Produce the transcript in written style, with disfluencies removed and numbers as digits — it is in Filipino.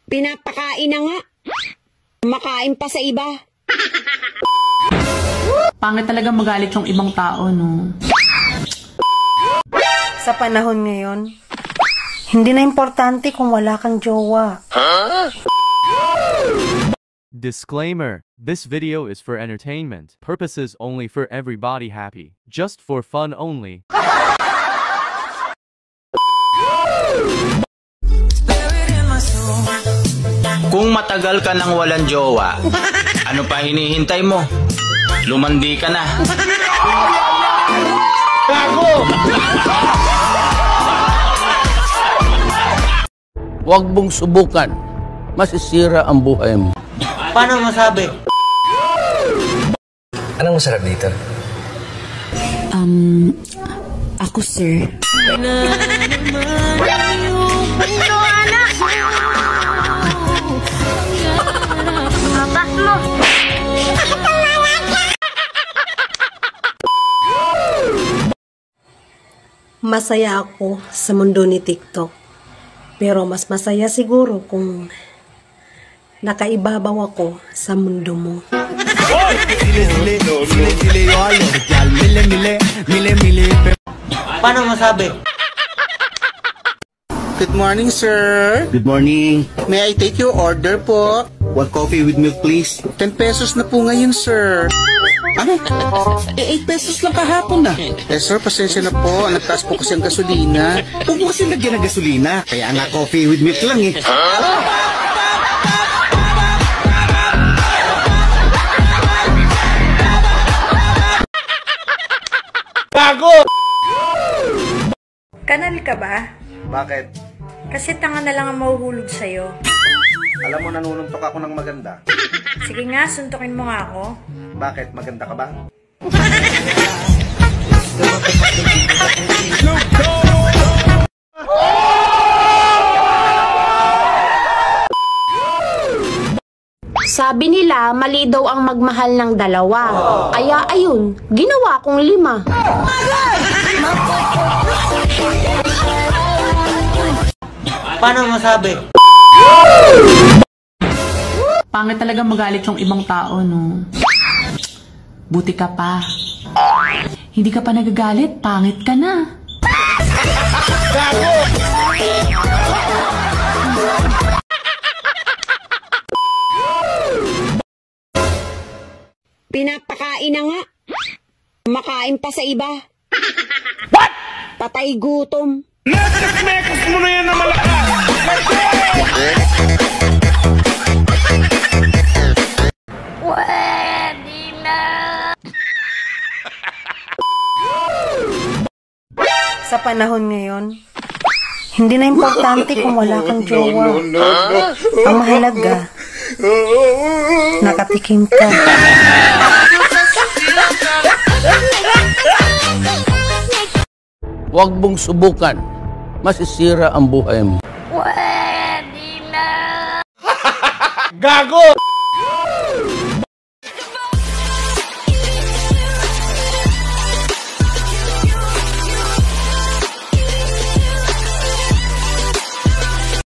Pinapakain na nga. Makain pa sa iba. Pangit talaga magalit yung ibang tao, no? Sa panahon ngayon, hindi na importante kung wala kang jowa. Disclaimer: this video is for entertainment purposes only, for everybody happy, just for fun only. Kung matagal ka nang walang jowa, ano pa hinihintay mo? Lumandi ka na. Gago! Huwag mong subukan. Masisira ang buhay mo. Paano masabi? Anong masarap dito? Ako, sir. Masaya ako sa mundo ni TikTok. Pero mas masaya siguro kung nakaibabaw ako sa mundo mo. Paano masabi? Good morning, sir. Good morning. May I take your order po? 1 coffee with milk, please. 10 pesos na po ngayon, sir. Ano? 8 pesos lang kahapon na. Sir, pasensya na po. Nagtaas po kasi ang gasolina. Huwag mo kasi lagyan ng gasolina. Kaya nga coffee with milk lang eh. Gago! Kanal ka ba? Bakit? Kasi tanga na lang ang mahuhulog sa'yo. Alam mo, nanununtok ako ng maganda. Sige nga, suntukin mo nga ako. Bakit? Maganda ka ba? Sabi nila, mali daw ang magmahal ng dalawa. Kaya ayun, ginawa kong 5. Paano masabi? Pangit talaga magalit yung ibang tao, no? Buti ka pa. Hindi ka pa nagagalit, pangit ka na. Pinapakain na nga. Makain pa sa iba. What? Patay gutom. Mekas mo na yan na malakas! Pwede na. Sa panahon ngayon, hindi na importante kung wala kang jowa. Ang mahalaga, nakatikim ka. Huwag mong subukan. Masisira ang buhay mo. Pwede na. Gago!